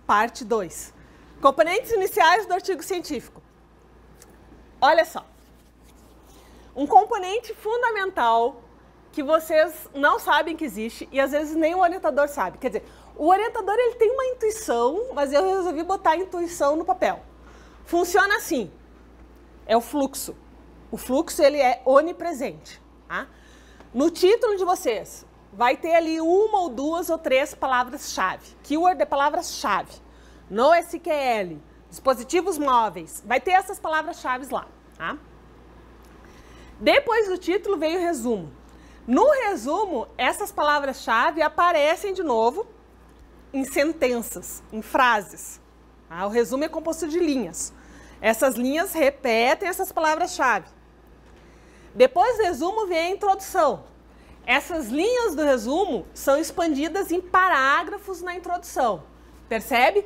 parte 2. Componentes iniciais do artigo científico. Olha só. Um componente fundamental que vocês não sabem que existe e às vezes nem o orientador sabe. Quer dizer, o orientador ele tem uma intuição, mas eu resolvi botar a intuição no papel. Funciona assim. É o fluxo. O fluxo ele é onipresente. Tá? No título de vocês, vai ter ali 1 ou 2 ou 3 palavras-chave. Keyword é palavras-chave. NoSQL, dispositivos móveis. Vai ter essas palavras-chave lá. Tá? Depois do título veio o resumo. No resumo, essas palavras-chave aparecem de novo em sentenças, em frases. Tá? O resumo é composto de linhas. Essas linhas repetem essas palavras-chave. Depois do resumo vem a introdução. Essas linhas do resumo são expandidas em parágrafos na introdução. Percebe?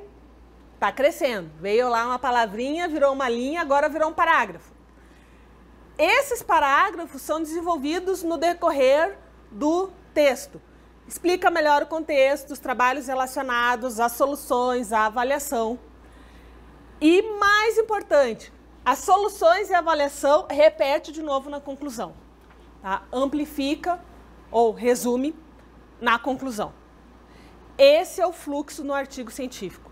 Está crescendo. Veio lá uma palavrinha, virou uma linha, agora virou um parágrafo. Esses parágrafos são desenvolvidos no decorrer do texto. Explica melhor o contexto, os trabalhos relacionados, as soluções, a avaliação. E mais importante, as soluções e a avaliação repete de novo na conclusão. Tá? Amplifica ou resume na conclusão. Esse é o fluxo no artigo científico.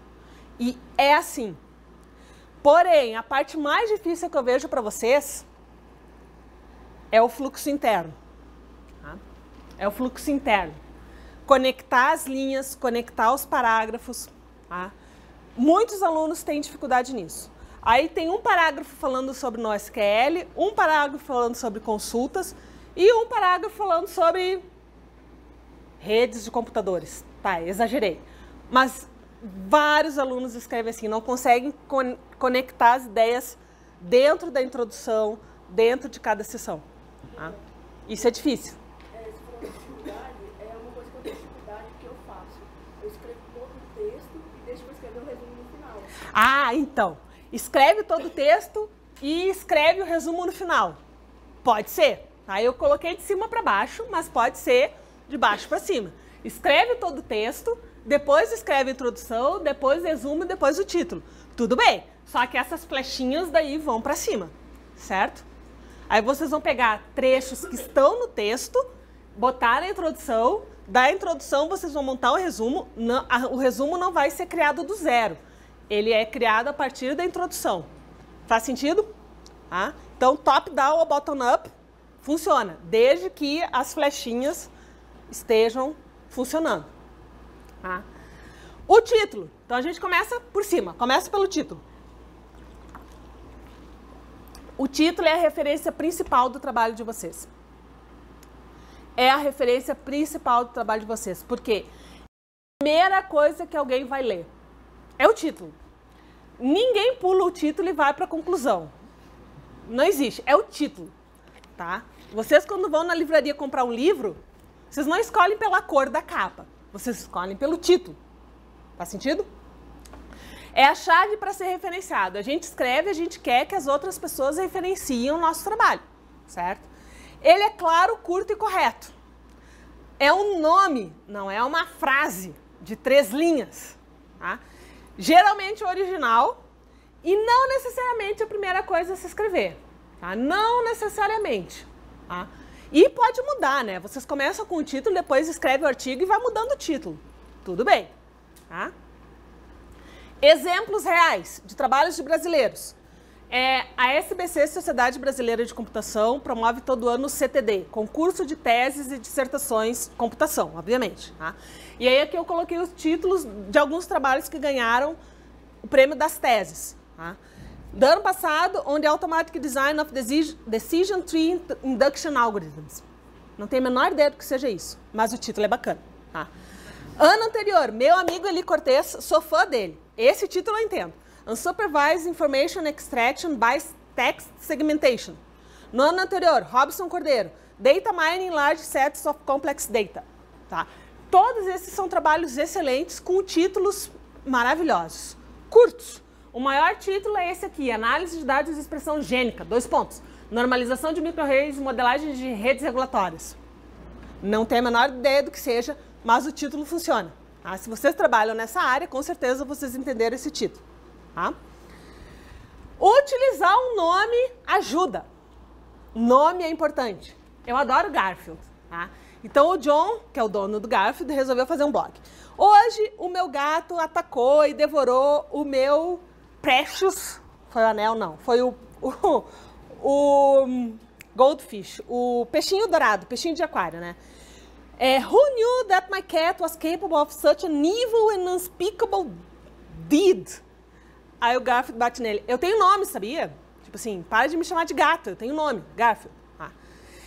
E é assim. Porém, a parte mais difícil que eu vejo para vocês é o fluxo interno. Tá? É o fluxo interno. Conectar as linhas, conectar os parágrafos. Tá? Muitos alunos têm dificuldade nisso. Aí tem um parágrafo falando sobre NoSQL, um parágrafo falando sobre consultas e um parágrafo falando sobre redes de computadores. Tá, exagerei. Mas vários alunos escrevem assim, não conseguem conectar as ideias dentro da introdução, dentro de cada sessão. Tá? Isso é difícil. Se for dificuldade, é uma coisa que eu tenho dificuldade que eu faço. Eu escrevo todo o texto e deixo para escrever o resumo no final. Ah, então. Escreve todo o texto e escreve o resumo no final. Pode ser. Tá? Eu coloquei de cima para baixo, mas pode ser de baixo para cima. Escreve todo o texto, depois escreve a introdução, depois o resumo e depois o título. Tudo bem. Só que essas flechinhas daí vão para cima. Certo? Aí vocês vão pegar trechos que estão no texto, botar na introdução, da introdução vocês vão montar o resumo. Não, o resumo não vai ser criado do zero. Ele é criado a partir da introdução. Faz sentido? Tá? Então, top-down ou bottom-up funciona, desde que as flechinhas estejam funcionando. Tá? O título. Então, a gente começa por cima. Começa pelo título. O título é a referência principal do trabalho de vocês. É a referência principal do trabalho de vocês. Porque a primeira coisa que alguém vai ler é o título. Ninguém pula o título e vai para a conclusão. Não existe. É o título. Tá? Vocês, quando vão na livraria comprar um livro, vocês não escolhem pela cor da capa. Vocês escolhem pelo título. Faz sentido? É a chave para ser referenciado. A gente escreve, a gente quer que as outras pessoas referenciem o nosso trabalho, certo? Ele é claro, curto e correto. É um nome, não é uma frase de 3 linhas. Tá? Geralmente original e não necessariamente a primeira coisa a se escrever. Tá? Não necessariamente. Tá? E pode mudar, né? Vocês começam com o título, depois escreve o artigo e vai mudando o título. Tudo bem. Tá? Exemplos reais de trabalhos de brasileiros. A SBC, Sociedade Brasileira de Computação, promove todo ano o CTD, Concurso de Teses e Dissertações de Computação, obviamente. Tá? E aí aqui eu coloquei os títulos de alguns trabalhos que ganharam o prêmio das teses. Tá? Do ano passado, on the Automatic Design of Decision Tree Induction Algorithms. Não tenho a menor ideia do que seja isso, mas o título é bacana. Tá? Ano anterior, meu amigo Eli Cortez, sou fã dele. Esse título eu entendo. Unsupervised Information Extraction by Text Segmentation. No ano anterior, Robson Cordeiro, Data Mining Large Sets of Complex Data. Tá? Todos esses são trabalhos excelentes com títulos maravilhosos. Curtos. O maior título é esse aqui, Análise de Dados de Expressão Gênica, 2 pontos. Normalização de micro-redes e modelagem de redes regulatórias. Não tenho a menor ideia do que seja, mas o título funciona. Tá? Se vocês trabalham nessa área, com certeza vocês entenderam esse título. Tá? Utilizar um nome ajuda. Nome é importante. Eu adoro Garfield. Tá? Então o John, que é o dono do Garfield, resolveu fazer um blog. Hoje o meu gato atacou e devorou o meu Precious. Foi o anel? Não. Foi o goldfish, o peixinho dourado, peixinho de aquário, né? Who knew that my cat was capable of such an evil and unspeakable deed? Aí o Garfield bate nele. Eu tenho nome, sabia? Tipo assim, para de me chamar de gato, eu tenho nome, Garfield.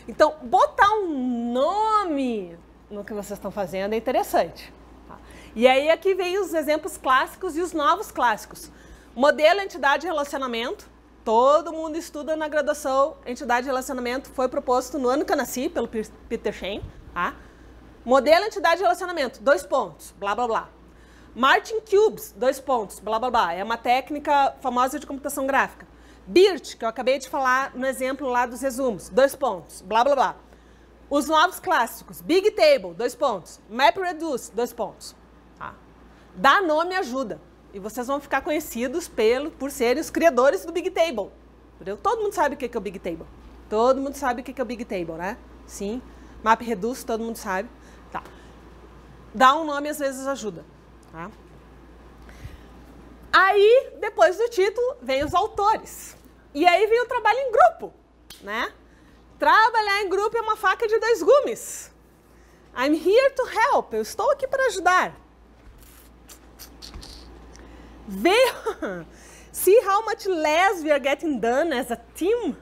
Então, botar um nome no que vocês estão fazendo é interessante. Tá? E aí aqui vem os exemplos clássicos e os novos clássicos. Modelo, entidade e relacionamento. Todo mundo estuda na graduação. Entidade e relacionamento foi proposto no ano que eu nasci, pelo Peter Shane. Tá? Modelo, entidade e relacionamento, 2 pontos, blá, blá, blá. Martin Cubes, 2 pontos, blá, blá, blá. É uma técnica famosa de computação gráfica. BERT, que eu acabei de falar no exemplo lá dos resumos, 2 pontos, blá, blá, blá. Os novos clássicos, Big Table, 2 pontos. MapReduce, 2 pontos. Tá? Dar nome ajuda. E vocês vão ficar conhecidos por serem os criadores do Big Table. Entendeu? Todo mundo sabe o que é o Big Table. Todo mundo sabe o que é o Big Table, né? Sim. MapReduce, todo mundo sabe. Tá. Dar um nome às vezes ajuda. Tá? Aí, depois do título, vem os autores. E aí vem o trabalho em grupo, né? Trabalhar em grupo é uma faca de 2 gumes. I'm here to help. Eu estou aqui para ajudar. See how much less we are getting done as a team?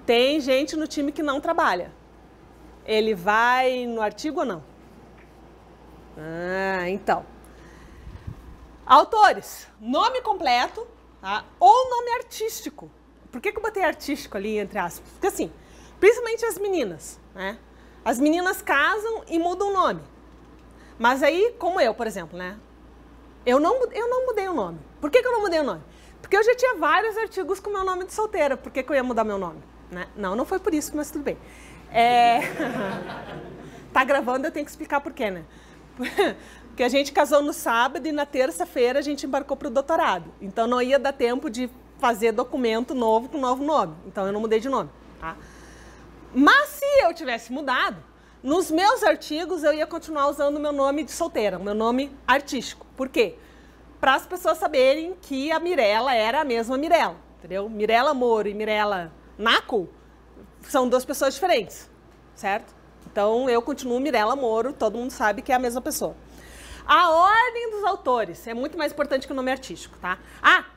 Tem gente no time que não trabalha. Ele vai no artigo ou não? Então. Autores, nome completo, tá? Ou nome artístico. Por que eu botei artístico ali, entre aspas? Porque assim, principalmente as meninas, né? As meninas casam e mudam o nome. Mas aí, como eu, por exemplo, né? Eu não mudei o nome. Por que eu não mudei o nome? Porque eu já tinha vários artigos com meu nome de solteira. Por que eu ia mudar meu nome? Né? Não foi por isso, mas tudo bem. Tá gravando, eu tenho que explicar por quê, né? Porque a gente casou no sábado e na terça-feira a gente embarcou para o doutorado. Então não ia dar tempo de fazer documento novo com novo nome. Então eu não mudei de nome. Tá? Mas se eu tivesse mudado, nos meus artigos eu ia continuar usando o meu nome de solteira, o meu nome artístico. Por quê? Para as pessoas saberem que a Mirella era a mesma Mirella. Entendeu? Mirella Moro e Mirella Naco são 2 pessoas diferentes. Certo? Então eu continuo Mirella Moro, todo mundo sabe que é a mesma pessoa. A ordem dos autores é muito mais importante que o nome artístico, tá?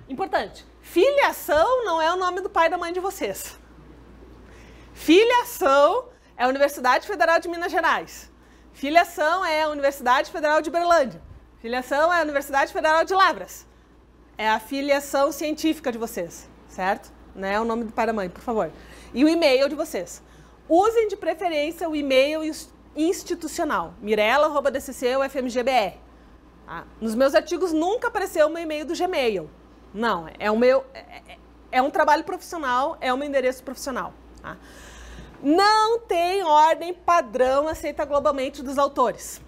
Importante. Filiação não é o nome do pai e da mãe de vocês. Filiação é a Universidade Federal de Minas Gerais. Filiação é a Universidade Federal de Uberlândia. Filiação é a Universidade Federal de Lavras. É a filiação científica de vocês, certo? Não é o nome do pai e da mãe, por favor. E o e-mail de vocês. Usem de preferência o e-mail institucional, mirella@dcc-ufmgbr. Tá? Nos meus artigos nunca apareceu o meu e-mail do Gmail. Não, é um trabalho profissional, é um endereço profissional. Tá? Não tem ordem padrão aceita globalmente dos autores.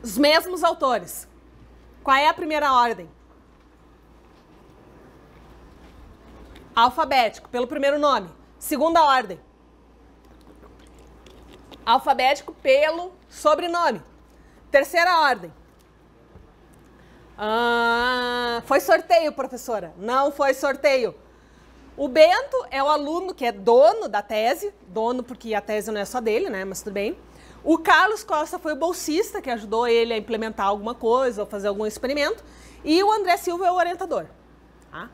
Os mesmos autores. Qual é a primeira ordem? Alfabético, pelo primeiro nome. Segunda ordem. Alfabético pelo sobrenome. Terceira ordem. Foi sorteio, professora? Não foi sorteio. O Bento é o aluno que é dono da tese. Dono porque a tese não é só dele, né? Mas tudo bem. O Carlos Costa foi o bolsista que ajudou ele a implementar alguma coisa ou fazer algum experimento. E o André Silva é o orientador. Tá?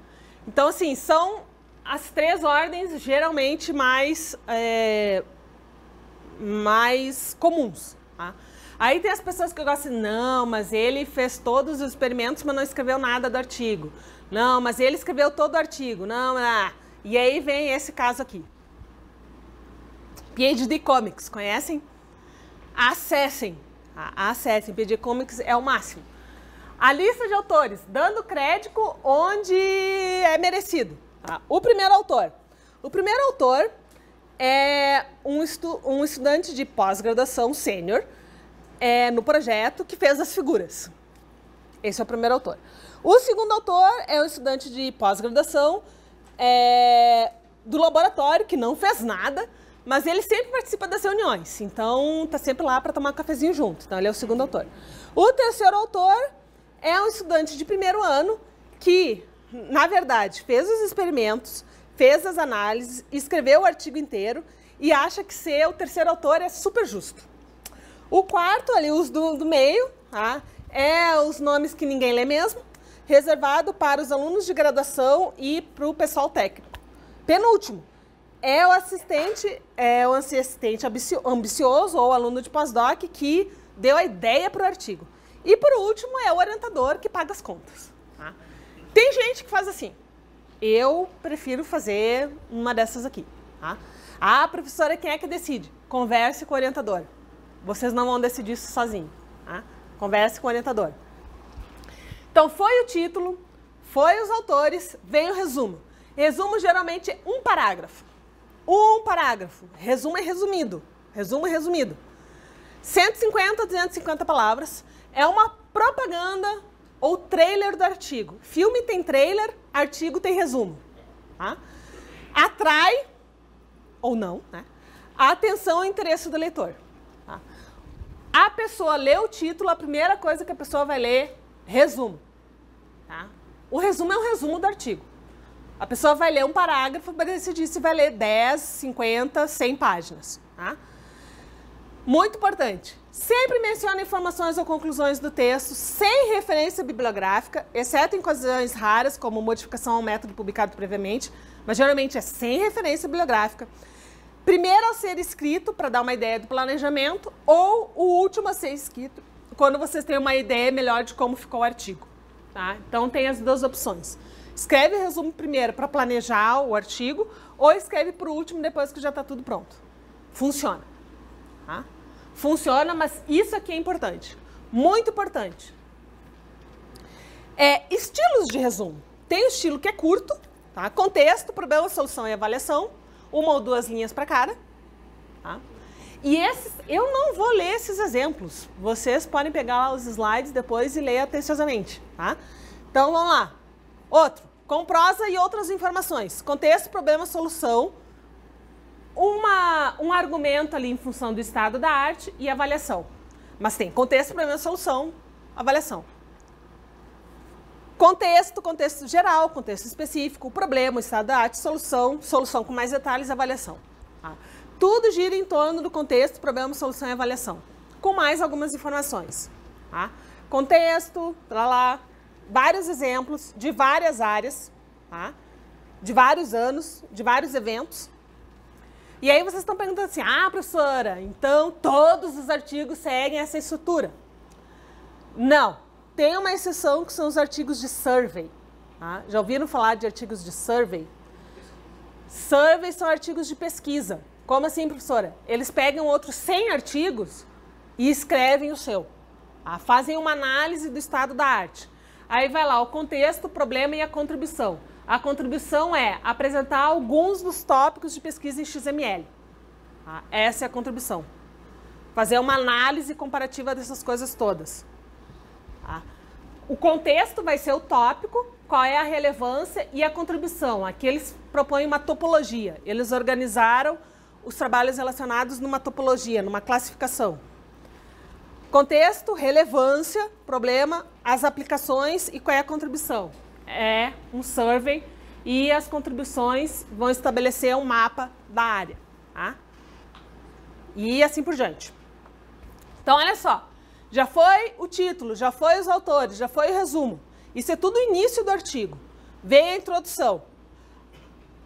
Então, assim, são as 3 ordens geralmente mais comuns. Tá? Aí tem as pessoas que gostam, não, mas ele fez todos os experimentos, mas não escreveu nada do artigo. Não, mas ele escreveu todo o artigo. Não, E aí vem esse caso aqui. PhD Comics, conhecem? Acessem. Acessem, PhD Comics é o máximo. A lista de autores, dando crédito onde é merecido. Tá? O primeiro autor. O primeiro autor é um estudante de pós-graduação sênior no projeto que fez as figuras. Esse é o primeiro autor. O segundo autor é um estudante de pós-graduação do laboratório, que não fez nada, mas ele sempre participa das reuniões, então está sempre lá para tomar um cafezinho junto. Então ele é o segundo autor. O terceiro autor é um estudante de primeiro ano que, na verdade, fez os experimentos, fez as análises, escreveu o artigo inteiro e acha que ser o terceiro autor é super justo. O quarto, ali, os do meio, tá? É os nomes que ninguém lê mesmo, reservado para os alunos de graduação e para o pessoal técnico. Penúltimo, é o assistente ambicioso ou aluno de pós-doc que deu a ideia para o artigo. E por último, é o orientador que paga as contas. Tá? Tem gente que faz assim, eu prefiro fazer uma dessas aqui. Tá? A professora, quem é que decide? Converse com o orientador. Vocês não vão decidir isso sozinhos. Tá? Converse com o orientador. Então, foi o título, foi os autores, vem o resumo. Resumo geralmente é um parágrafo. Um parágrafo. Resumo é resumido. Resumo é resumido. 150 a 250 palavras. É uma propaganda ou trailer do artigo. Filme tem trailer, artigo tem resumo. Tá? Atrai, ou não, né? A atenção e interesse do leitor. Tá? A pessoa lê o título, a primeira coisa que a pessoa vai ler, resumo. Tá? O resumo é um resumo do artigo. A pessoa vai ler um parágrafo para decidir se vai ler 10, 50, 100 páginas. Tá? Muito importante. Sempre menciona informações ou conclusões do texto sem referência bibliográfica, exceto em ocasiões raras, como modificação ao método publicado previamente, mas geralmente é sem referência bibliográfica. Primeiro a ser escrito, para dar uma ideia do planejamento, ou o último a ser escrito, quando vocês têm uma ideia melhor de como ficou o artigo. Tá? Então, tem as duas opções. Escreve o resumo primeiro para planejar o artigo, ou escreve por último depois que já está tudo pronto. Funciona. Tá? Funciona, mas isso aqui é importante. Muito importante. Estilos de resumo. Tem o estilo que é curto, tá? Contexto, problema, solução e avaliação. 1 ou 2 linhas para cada. Tá? E eu não vou ler esses exemplos. Vocês podem pegar lá os slides depois e ler atenciosamente. Tá? Então, vamos lá. Outro, com prosa e outras informações. Contexto, problema, solução. Um argumento ali em função do estado da arte e avaliação. Mas tem contexto, problema, solução, avaliação. Contexto geral, contexto específico, problema, estado da arte, solução, solução com mais detalhes, avaliação. Tá? Tudo gira em torno do contexto, problema, solução e avaliação. Com mais algumas informações. Tá? Contexto, vários exemplos de várias áreas, tá? De vários anos, de vários eventos. E aí vocês estão perguntando assim, professora, então todos os artigos seguem essa estrutura? Não. Tem uma exceção que são os artigos de survey. Tá? Já ouviram falar de artigos de survey? Survey são artigos de pesquisa. Como assim, professora? Eles pegam outros 100 artigos e escrevem o seu. Tá? Fazem uma análise do estado da arte. Aí vai lá o contexto, o problema e a contribuição. A contribuição é apresentar alguns dos tópicos de pesquisa em XML. Tá? Essa é a contribuição. Fazer uma análise comparativa dessas coisas todas. Tá? O contexto vai ser o tópico, qual é a relevância e a contribuição. Aqui eles propõem uma topologia. Eles organizaram os trabalhos relacionados numa topologia, numa classificação. Contexto, relevância, problema, as aplicações e qual é a contribuição. É um survey e as contribuições vão estabelecer um mapa da área. Tá? E assim por diante. Então, olha só. Já foi o título, já foi os autores, já foi o resumo. Isso é tudo o início do artigo. Vem a introdução.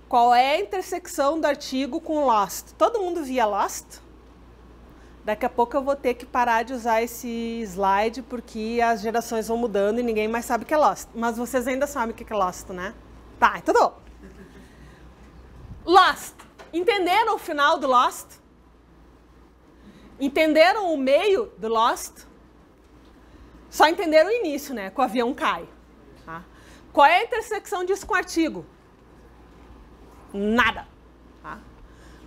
Qual é a intersecção do artigo com Lost? Todo mundo via Lost? Daqui a pouco eu vou ter que parar de usar esse slide porque as gerações vão mudando e ninguém mais sabe o que é Lost. Mas vocês ainda sabem o que é Lost, né? Tá, então bom. Lost. Entenderam o final do Lost? Entenderam o meio do Lost? Só entenderam o início, né? Que o avião cai. Tá? Qual é a intersecção disso com o artigo? Nada. Tá?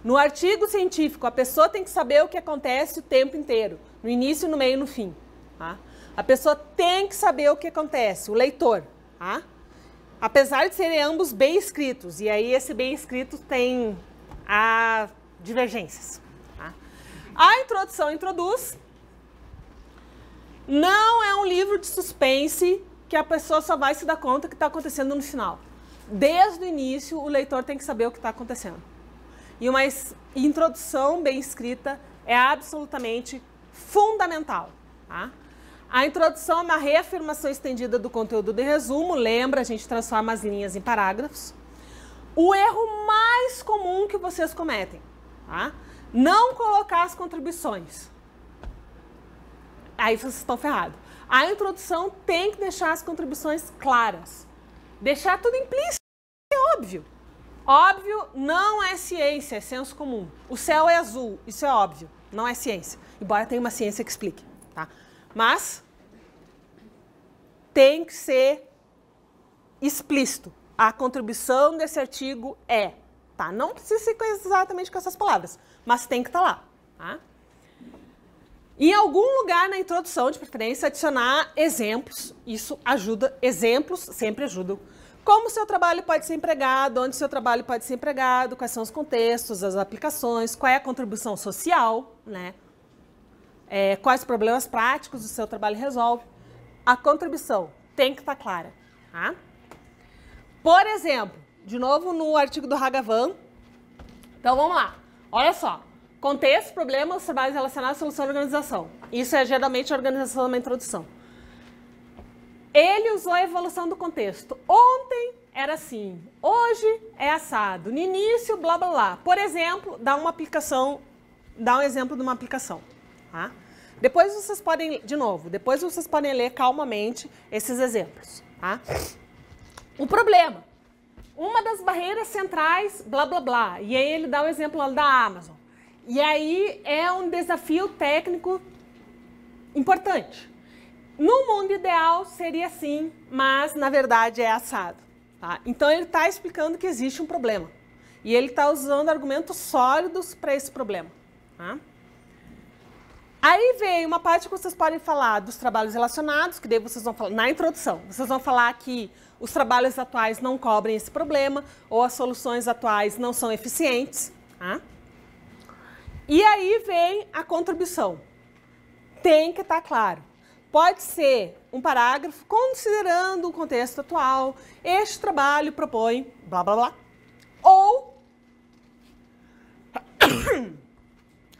No artigo científico, a pessoa tem que saber o que acontece o tempo inteiro, no início, no meio e no fim. Tá? A pessoa tem que saber o que acontece, o leitor. Tá? Apesar de serem ambos bem escritos, e aí esse bem escrito tem divergências. Tá? A introdução introduz. Não é um livro de suspense que a pessoa só vai se dar conta que está acontecendo no final. Desde o início, o leitor tem que saber o que está acontecendo. E uma introdução bem escrita é absolutamente fundamental. Tá? A introdução é uma reafirmação estendida do conteúdo de resumo. Lembra, a gente transforma as linhas em parágrafos. O erro mais comum que vocês cometem, tá? Não colocar as contribuições. Aí vocês estão ferrados. A introdução tem que deixar as contribuições claras. Deixar tudo implícito, é óbvio. Óbvio não é ciência, é senso comum. O céu é azul, isso é óbvio, não é ciência. Embora tenha uma ciência que explique, tá? Mas tem que ser explícito. A contribuição desse artigo é, tá? Não precisa ser exatamente com essas palavras, mas tem que estar lá, tá? Em algum lugar na introdução, de preferência, adicionar exemplos. Isso ajuda, exemplos sempre ajudam. Como o seu trabalho pode ser empregado, onde o seu trabalho pode ser empregado, quais são os contextos, as aplicações, qual é a contribuição social, né? Quais problemas práticos o seu trabalho resolve. A contribuição tem que estar clara. Tá? Por exemplo, de novo no artigo do Ragavan. Então vamos lá, olha só. Contexto, problemas, trabalhos relacionados, solução e organização. Isso é geralmente a organização da introdução. Ele usou a evolução do contexto. Ontem era assim, hoje é assado, no início, blá, blá, blá. Por exemplo, dá um exemplo de uma aplicação. Tá? Depois vocês podem, de novo, depois vocês podem ler calmamente esses exemplos. Tá? O problema, uma das barreiras centrais, blá, blá, blá. E aí ele dá o exemplo lá da Amazon. E aí é um desafio técnico importante. No mundo ideal seria assim, mas na verdade é assado. Tá? Então ele está explicando que existe um problema. E ele está usando argumentos sólidos para esse problema. Tá? Aí vem uma parte que vocês podem falar dos trabalhos relacionados, que daí vocês vão falar, na introdução, vocês vão falar que os trabalhos atuais não cobrem esse problema, ou as soluções atuais não são eficientes. Tá? E aí vem a contribuição. Tem que estar claro. Pode ser um parágrafo considerando o contexto atual, este trabalho propõe blá, blá, blá.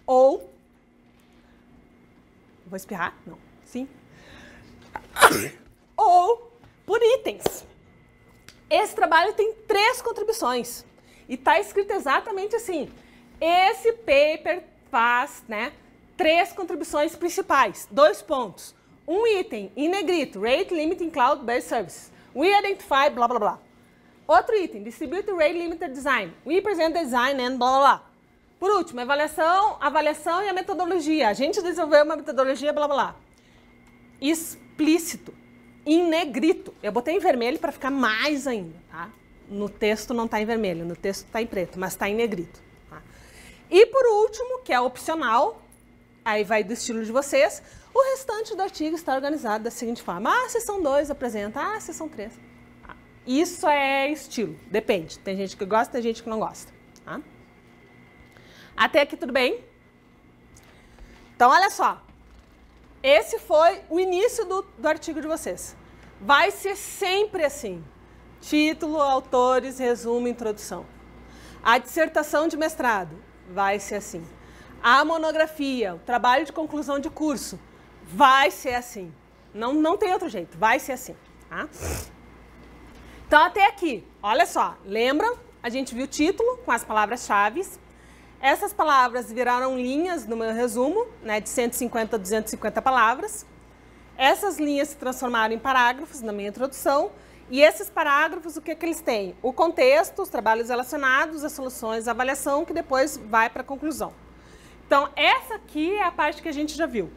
Ou vou espirrar? Não. Sim. Ou por itens. Esse trabalho tem 3 contribuições. E está escrito exatamente assim. Esse paper faz, né, 3 contribuições principais. 2 pontos. Um item em negrito, Rate Limiting Cloud-Based Services. We identify, blá, blá, blá. Outro item, Distributed Rate Limited Design. We present the design and blá, blá, blá. Por último, avaliação e a metodologia. A gente desenvolveu uma metodologia, blá, blá, blá. Explícito, em negrito. Eu botei em vermelho para ficar mais ainda, tá? No texto não está em vermelho, no texto está em preto, mas está em negrito. Tá? E por último, que é opcional, aí vai do estilo de vocês, o restante do artigo está organizado da seguinte forma. Ah, seção 2 apresenta, ah, seção 3. Tá? Isso é estilo, depende. Tem gente que gosta, tem gente que não gosta. Tá? Até aqui tudo bem? Então, olha só. Esse foi o início do artigo de vocês. Vai ser sempre assim. Título, autores, resumo, introdução. A dissertação de mestrado vai ser assim. A monografia, o trabalho de conclusão de curso, vai ser assim. Não tem outro jeito, vai ser assim. Tá? Então, até aqui, olha só. Lembram? A gente viu o título com as palavras-chave. Essas palavras viraram linhas no meu resumo, né, de 150 a 250 palavras. Essas linhas se transformaram em parágrafos na minha introdução. E esses parágrafos, o que eles têm? O contexto, os trabalhos relacionados, as soluções, a avaliação, que depois vai para a conclusão. Então, essa aqui é a parte que a gente já viu.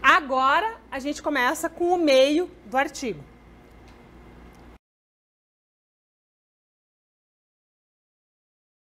Agora, a gente começa com o meio do artigo.